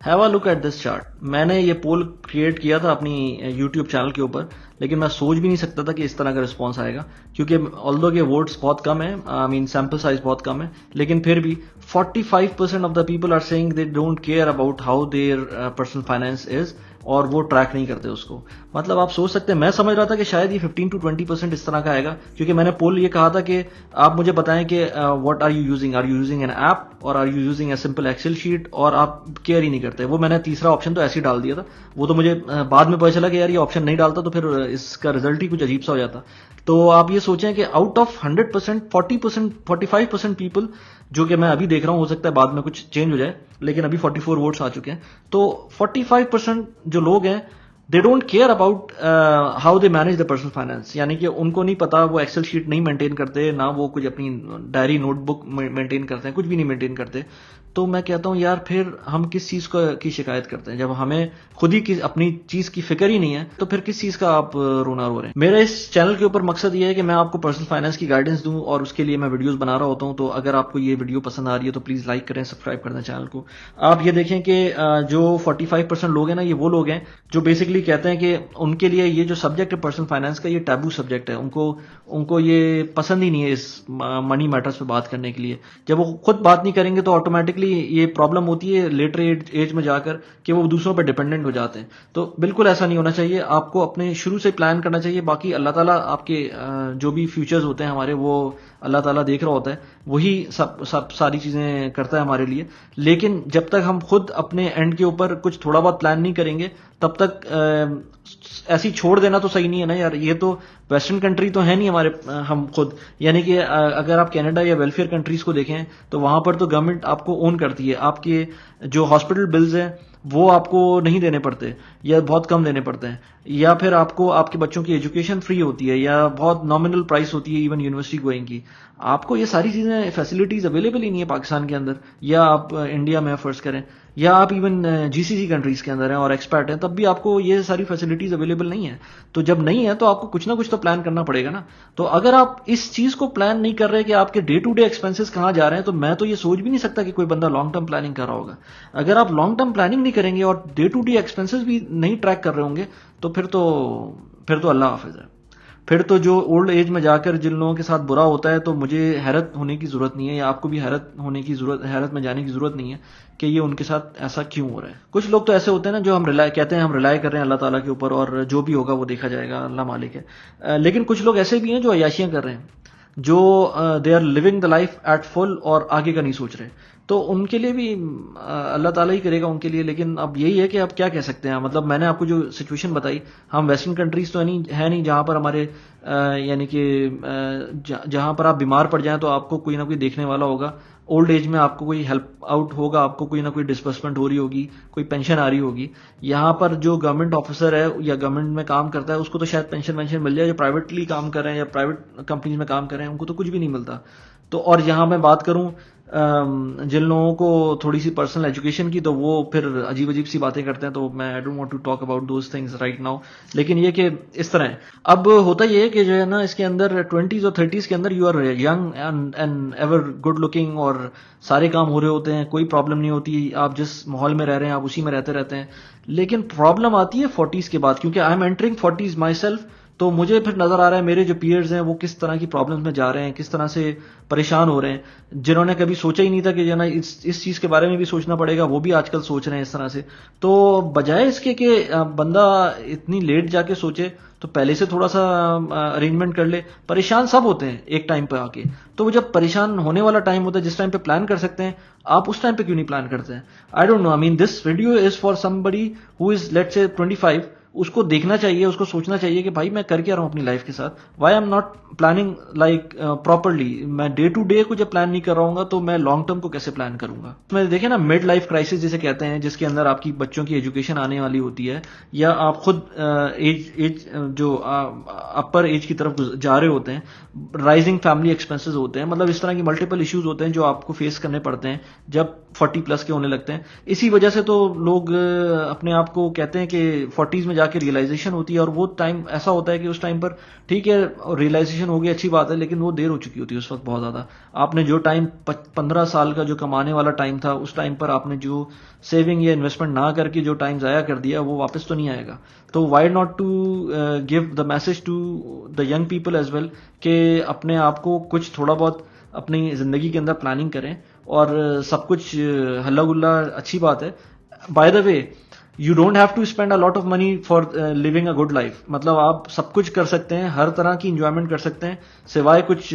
Have a look at this chart. मैंने ये पोल create किया था अपनी यूट्यूब चैनल के ऊपर, लेकिन मैं सोच भी नहीं सकता था कि इस तरह का रिस्पॉन्स आएगा, क्योंकि ऑल्दो के वोट्स बहुत कम है, आई मीन सैम्पल साइज बहुत कम है, लेकिन फिर भी 45% of the people are saying they don't care about how their personal finance is, और वो ट्रैक नहीं करते उसको. मतलब आप सोच सकते हैं, मैं समझ रहा था कि शायद ये 15 to 20% इस तरह का आएगा, क्योंकि मैंने पोल ये कहा था कि आप मुझे बताएं कि what are you using an app और are you using a simple Excel sheet, और आप केयर ही नहीं करते. वो मैंने तीसरा ऑप्शन तो ऐसे ही डाल दिया था. वो तो मुझे बाद में पता चला कि यार ये ऑप्शन नहीं डालता तो फिर इसका रिजल्ट ही कुछ अजीब सा हो जाता. तो आप ये सोचें कि आउट ऑफ 100% 40% 45% पीपल, जो कि मैं अभी देख रहा हूं, हो सकता है बाद में कुछ चेंज हो जाए, लेकिन अभी 44 वोट्स आ चुके हैं, तो 45% जो लोग हैं दे don't care about how they manage the personal finance. यानी कि उनको नहीं पता, वो एक्सेल शीट नहीं मेंटेन करते, ना वो कुछ अपनी डायरी नोटबुक मेंटेन करते हैं, कुछ भी नहीं मेंटेन करते. तो मैं कहता हूं यार फिर हम किस चीज की शिकायत करते हैं, जब हमें खुद ही अपनी चीज की फिक्र ही नहीं है, तो फिर किस चीज का आप रोना रो रहे हैं. मेरा इस चैनल के ऊपर मकसद ये है कि मैं आपको पर्सनल फाइनेंस की गाइडेंस दूं, और उसके लिए मैं वीडियोस बना रहा होता हूं. तो अगर आपको ये वीडियो पसंद आ रही है तो प्लीज लाइक करें, सब्सक्राइब कर दें चैनल को. आप ये देखें कि जो 45% लोग हैं ना, ये वो लोग हैं जो बेसिकली कहते हैं कि उनके लिए ये जो सब्जेक्ट है पर्सनल फाइनेंस का, ये टैबू सब्जेक्ट है. उनको ये पसंद ही नहीं है इस मनी मैटर्स पे बात करने के लिए. जब वो खुद बात नहीं करेंगे तो ऑटोमेटिकली ये प्रॉब्लम होती है लेटर एज में जाकर कि वो दूसरों पर डिपेंडेंट हो जाते हैं. तो बिल्कुल ऐसा नहीं होना चाहिए. आपको अपने शुरू से प्लान करना चाहिए. बाकी अल्लाह ताला आपके जो भी फ्यूचर्स होते हैं हमारे, वो अल्लाह ताला देख रहा होता है, वही सब सारी चीजें करता है हमारे लिए. लेकिन जब तक हम खुद अपने एंड के ऊपर कुछ थोड़ा बहुत प्लान नहीं करेंगे, तब तक ऐसी छोड़ देना तो सही नहीं है ना यार. ये तो वेस्टर्न कंट्री तो है नहीं हमारे, हम खुद, यानी कि अगर आप कनाडा या वेलफेयर कंट्रीज को देखें तो वहां पर तो गवर्नमेंट आपको ओन करती है. आपके जो हॉस्पिटल बिल्स हैं वो आपको नहीं देने पड़ते, या बहुत कम देने पड़ते हैं, या फिर आपको आपके बच्चों की एजुकेशन फ्री होती है, या बहुत नॉमिनल प्राइस होती है इवन यूनिवर्सिटी गोइंग की. आपको ये सारी चीजें फैसिलिटीज अवेलेबल ही नहीं है पाकिस्तान के अंदर, या आप इंडिया में फर्ज करें, या आप इवन जीसीसी कंट्रीज के अंदर हैं और एक्सपर्ट हैं, तब भी आपको ये सारी फैसिलिटीज अवेलेबल नहीं है. तो जब नहीं है तो आपको कुछ ना कुछ तो प्लान करना पड़ेगा ना. तो अगर आप इस चीज को प्लान नहीं कर रहे कि आपके डे टू डे एक्सपेंसेस कहां जा रहे हैं, तो मैं तो ये सोच भी नहीं सकता कि कोई बंदा लॉन्ग टर्म प्लानिंग कर रहा होगा. अगर आप लॉन्ग टर्म प्लानिंग नहीं करेंगे और डे टू डे एक्सपेंसेस भी नहीं ट्रैक कर रहे होंगे, तो फिर तो अल्लाह हाफिज है. फिर तो जो ओल्ड एज में जाकर जिन लोगों के साथ बुरा होता है, तो मुझे हैरत होने की जरूरत नहीं है, या आपको भी हैरत में जाने की जरूरत नहीं है कि ये उनके साथ ऐसा क्यों हो रहा है. कुछ लोग तो ऐसे होते हैं ना, जो हम रिलाई कर रहे हैं अल्लाह ताला के ऊपर, और जो भी होगा वो देखा जाएगा, अल्लाह मालिक है. लेकिन कुछ लोग ऐसे भी हैं जो अय्याशियां कर रहे हैं, जो they are living the life at full और आगे का नहीं सोच रहे. तो उनके लिए भी अल्लाह ताला ही करेगा उनके लिए. लेकिन अब यही है कि आप क्या कह सकते हैं. मतलब मैंने आपको जो सिचुएशन बताई, हम वेस्टर्न कंट्रीज तो नहीं जहां पर हमारे यानी कि जहां पर आप बीमार पड़ जाएं तो आपको कोई ना कोई देखने वाला होगा, ओल्ड एज में आपको कोई हेल्प आउट होगा, आपको कोई ना कोई डिस्बर्समेंट हो रही होगी, कोई पेंशन आ रही होगी. यहाँ पर जो गवर्नमेंट ऑफिसर है या गवर्नमेंट में काम करता है, उसको तो शायद पेंशन मिल जाए. जो प्राइवेटली काम कर रहे हैं या प्राइवेट कंपनीज में काम कर रहे हैं, उनको तो कुछ भी नहीं मिलता. तो और यहाँ मैं बात करूं जिन लोगों को थोड़ी सी पर्सनल एजुकेशन की, तो वो फिर अजीब सी बातें करते हैं. तो मैं I don't want to talk about those things right now. लेकिन ये कि इस तरह है. अब होता ये है कि जो है ना, इसके अंदर 20s और 30s के अंदर you are young and ever good looking, और सारे काम हो रहे होते हैं, कोई प्रॉब्लम नहीं होती. आप जिस माहौल में रह रहे हैं आप उसी में रहते हैं. लेकिन प्रॉब्लम आती है 40s के बाद, क्योंकि I am entering 40s my self. तो मुझे फिर नजर आ रहा है मेरे जो पीयर्स हैं वो किस तरह की प्रॉब्लम्स में जा रहे हैं, किस तरह से परेशान हो रहे हैं. जिन्होंने कभी सोचा ही नहीं था कि जो ना इस चीज के बारे में भी सोचना पड़ेगा, वो भी आजकल सोच रहे हैं इस तरह से. तो बजाय इसके कि बंदा इतनी लेट जाके सोचे, तो पहले से थोड़ा सा अरेंजमेंट कर ले. परेशान सब होते हैं एक टाइम पे आके, तो वो जब परेशान होने वाला टाइम होता है, जिस टाइम पे प्लान कर सकते हैं, आप उस टाइम पे क्यों नहीं प्लान करते हैं. I don't know. I mean this video is for somebody who is let's say 25. उसको देखना चाहिए, उसको सोचना चाहिए कि भाई मैं कर क्या रहा हूं अपनी लाइफ के साथ. Why I am not planning like properly. मैं डे टू डे को जब प्लान नहीं कर रहा हूँ, तो मैं लॉन्ग टर्म को कैसे प्लान करूंगा. मैं देखे ना, मिड लाइफ क्राइसिस जिसे कहते हैं, जिसके अंदर आपकी बच्चों की एजुकेशन आने वाली होती है, या आप खुद एज जो अपर एज की तरफ जा रहे होते हैं, राइजिंग फैमिली एक्सपेंसेस होते हैं. मतलब इस तरह की मल्टीपल इश्यूज होते हैं जो आपको फेस करने पड़ते हैं जब 40 پلس کے ہونے لگتے ہیں. اسی وجہ سے تو لوگ اپنے آپ کو کہتے ہیں کہ 40s میں جا کے ریئلائزیشن ہوتی ہے, اور وہ ٹائم ایسا ہوتا ہے کہ اس ٹائم پر ٹھیک ہے ریئلائزیشن ہو گئی, اچھی بات ہے, لیکن وہ دیر ہو چکی ہوتی ہے اس وقت بہت زیادہ. آپ نے جو ٹائم 15 سال کا جو کمانے والا ٹائم تھا, اس ٹائم پر آپ نے جو سیونگ یا انویسٹمنٹ نہ کر کے جو ٹائم ضائع کر دیا, وہ واپس تو نہیں آئے گا. تو why not to give the message to the young people as well کہ اپنے آپ کو کچھ تھوڑا بہت اپنی زندگی کے اندر پلاننگ کریں, اور سب کچھ ہلا گلا اچھی بات ہے. By the way you don't have to spend a lot of money for living a good life. مطلب آپ سب کچھ کر سکتے ہیں, ہر طرح کی انجوائمنٹ کر سکتے ہیں, سوائے کچھ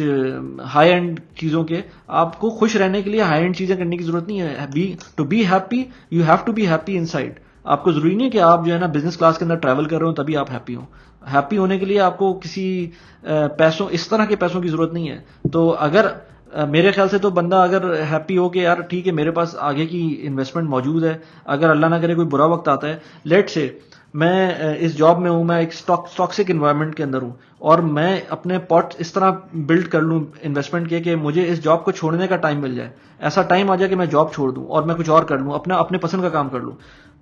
ہائی اینڈ چیزوں کے. آپ کو خوش رہنے کے لیے ہائی اینڈ چیزیں کرنے کی ضرورت نہیں ہے. To be happy you have to be happy inside. آپ کو ضروری نہیں کہ آپ جو ہے نا بزنس کلاس کے اندر ٹریول کر رہے ہو تبھی آپ ہیپی ہوں. ہیپی ہونے کے لیے آپ کو کسی پیسوں, اس طرح کے پیسوں کی ضرورت نہیں ہے. تو اگر میرے خیال سے تو بندہ اگر ہیپی ہو کہ یار ٹھیک ہے میرے پاس آگے کی انویسٹمنٹ موجود ہے, اگر اللہ نہ کرے کوئی برا وقت آتا ہے, لیٹ سے میں اس جاب میں ہوں, میں ایک ٹاکسک انوائرمنٹ کے اندر ہوں, اور میں اپنے پاٹ اس طرح بلڈ کر لوں انویسٹمنٹ کے کہ مجھے اس جاب کو چھوڑنے کا ٹائم مل جائے, ایسا ٹائم آ جائے کہ میں جاب چھوڑ دوں اور میں کچھ اور کر لوں, اپنے پسند کا کام کر لوں.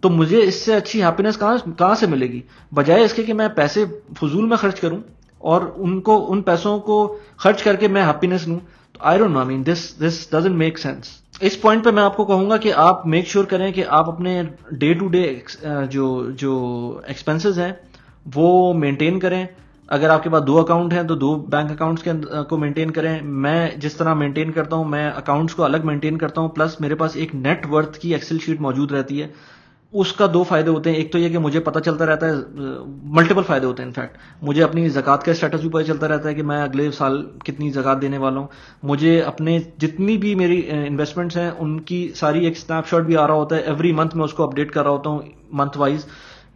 تو مجھے اس سے اچھی ہیپینس کہاں سے ملے گی, بجائے اس کے کہ میں پیسے فضول میں خرچ کروں اور ان پیسوں کو خرچ کر کے میں ہیپینس لوں. I don't know, I mean this doesn't make sense. اس پوائنٹ پہ میں آپ کو کہوں گا کہ آپ میک شیور کریں کہ آپ اپنے ڈے ٹو ڈے جو ایکسپینسز ہیں وہ مینٹین کریں. اگر آپ کے پاس 2 اکاؤنٹ ہیں تو 2 بینک اکاؤنٹس کو مینٹین کریں. میں جس طرح مینٹین کرتا ہوں, میں اکاؤنٹس کو الگ مینٹین کرتا ہوں, پلس میرے پاس ایک نیٹ ورتھ کی ایکسل شیٹ موجود رہتی ہے. اس کا 2 فائدے ہوتے ہیں. ایک تو یہ کہ مجھے پتہ چلتا رہتا ہے, ملٹیپل فائدے ہوتے ہیں. انفیکٹ مجھے اپنی زکوٰۃ کا اسٹیٹس بھی پتہ چلتا رہتا ہے کہ میں اگلے سال کتنی زکوٰۃ دینے والا ہوں. مجھے اپنے جتنی بھی میری انویسٹمنٹس ہیں ان کی ساری ایک اسنیپ شاٹ بھی آ رہا ہوتا ہے. ایوری منتھ میں اس کو اپڈیٹ کر رہا ہوتا ہوں منتھ وائز.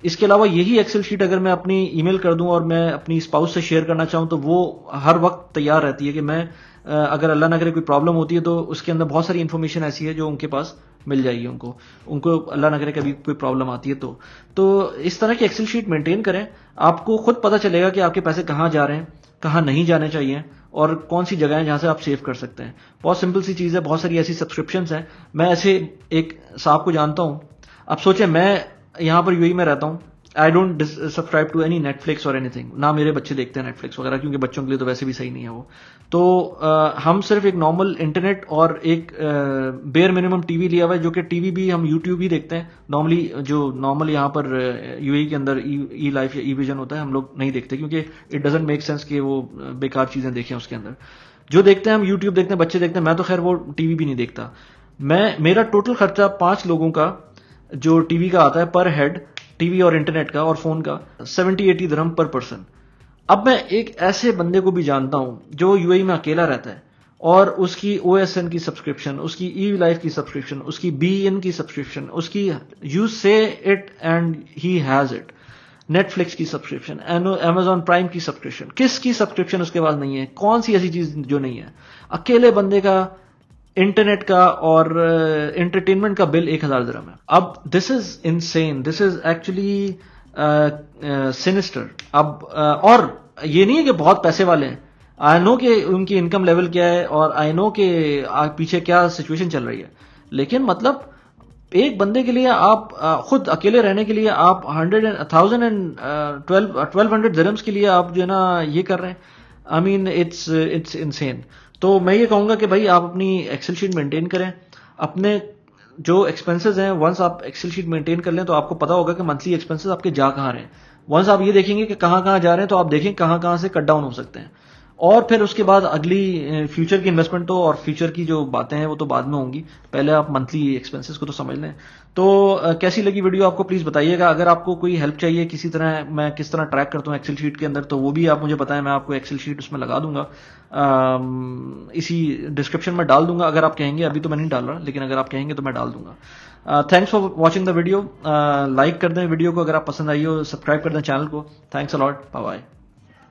اس کے علاوہ یہی ایکسل شیٹ اگر میں اپنی ای میل کر دوں اور میں اپنی اسپاؤس سے شیئر کرنا چاہوں تو وہ ہر وقت تیار رہتی ہے کہ میں اگر اللہ نہ کرے کوئی پرابلم ہوتی ہے تو اس کے اندر بہت ساری انفارمیشن ایسی ہے جو ان کے پاس مل جائے گی. ان کو اللہ نہ کرے کبھی کوئی پرابلم آتی ہے تو اس طرح کی ایکسل شیٹ مینٹین کریں. آپ کو خود پتہ چلے گا کہ آپ کے پیسے کہاں جا رہے ہیں, کہاں نہیں جانے چاہیے, اور کون سی جگہ ہیں جہاں سے آپ سیو کر سکتے ہیں. بہت سمپل سی چیز ہے. بہت ساری ایسی سبسکرپشنز ہیں. میں ایسے ایک صاحب کو جانتا ہوں. اب سوچیں میں یہاں پر UAE میں رہتا ہوں. I don't subscribe to any Netflix اور اینی تھنگ. نہ میرے بچے دیکھتے ہیں نیٹ فلکس وغیرہ, کیونکہ بچوں کے لیے تو ویسے بھی صحیح نہیں ہے وہ. تو ہم صرف ایک نارمل انٹرنیٹ اور ایک بیئر منیمم ٹی وی لیا ہوا ہے, جو کہ ٹی وی بھی ہم یوٹیوب ہی دیکھتے ہیں. نارملی جو نارمل یہاں پر UAE کے اندر ای لائف یا ای ویژن ہوتا ہے ہم لوگ نہیں دیکھتے, کیونکہ اٹ ڈزنٹ میک سینس کہ وہ بیکار چیزیں دیکھیں اس کے اندر. جو دیکھتے ہیں ہم یوٹیوب دیکھتے ہیں, بچے دیکھتے ہیں. میں تو خیر وہ ٹی وی بھی نہیں دیکھتا. میرا ٹوٹل خرچہ 5 لوگوں کا جو ٹی وی کا آتا ہے پر ہیڈ, ٹی وی اور انٹرنیٹ کا اور فون کا 70-80 درہم پر پرسن. اب میں ایک ایسے بندے کو بھی جانتا ہوں جو UAE میں اکیلا رہتا ہے, اور اس کی OSN کی سبسکرپشن, اس کی ای لائف کی سبسکرپشن, اس کی BN کی سبسکرپشن, اس کی یو سے it and he has it, Netflix کی سبسکرپشن, Amazon پرائم کی سبسکرپشن. کس کی سبسکرپشن اس کے پاس نہیں ہے؟ کون سی ایسی چیز جو نہیں ہے؟ اکیلے بندے کا انٹرنیٹ کا اور انٹرٹینمنٹ کا بل 1000 درہم ہے. اب دس از انسین, دس از ایکچولی سینسٹر. اب اور یہ نہیں ہے کہ بہت پیسے والے ہیں. آئی نو کہ ان کی انکم لیول کیا ہے, اور آئی نو کہ پیچھے کیا سچویشن چل رہی ہے, لیکن مطلب ایک بندے کے لیے آپ خود اکیلے رہنے کے لیے آپ 1200 درہمز کے لیے آپ جو ہے نا یہ کر رہے ہیں. آئی مین اٹس انسین. تو میں یہ کہوں گا کہ بھائی آپ اپنی ایکسل شیٹ مینٹین کریں. اپنے جو ایکسپنسز ہیں ونس آپ ایکسل شیٹ مینٹین کر لیں تو آپ کو پتا ہوگا کہ منتھلی ایکسپنسز آپ کے جا کہاں رہے ہیں. ونس آپ یہ دیکھیں گے کہ کہاں کہاں جا رہے ہیں تو آپ دیکھیں کہاں سے کٹ ڈاؤن ہو سکتے ہیں, اور پھر اس کے بعد اگلی فیوچر کی انویسٹمنٹ تو اور فیوچر کی جو باتیں ہیں وہ تو بعد میں ہوں گی. پہلے آپ منتھلی ایکسپنسز کو تو سمجھ لیں. تو کیسی لگی ویڈیو آپ کو پلیز بتائیے گا. اگر آپ کو کوئی ہیلپ چاہیے کسی طرح, میں کس طرح ٹریک کرتا ہوں ایکسل شیٹ کے اندر, تو وہ بھی آپ مجھے بتائیں. میں آپ کو ایکسل شیٹ اس میں لگا دوں گا, اسی ڈسکرپشن میں ڈال دوں گا اگر آپ کہیں گے. ابھی تو میں نہیں ڈال رہا, لیکن اگر آپ کہیں گے تو میں ڈال دوں گا. Thanks for watching the video. Like کر دیں ویڈیو کو اگر آپ پسند آئی ہو, سبسکرائب کر دیں چینل کو. تھینکس اے لاٹ, بائے بائے.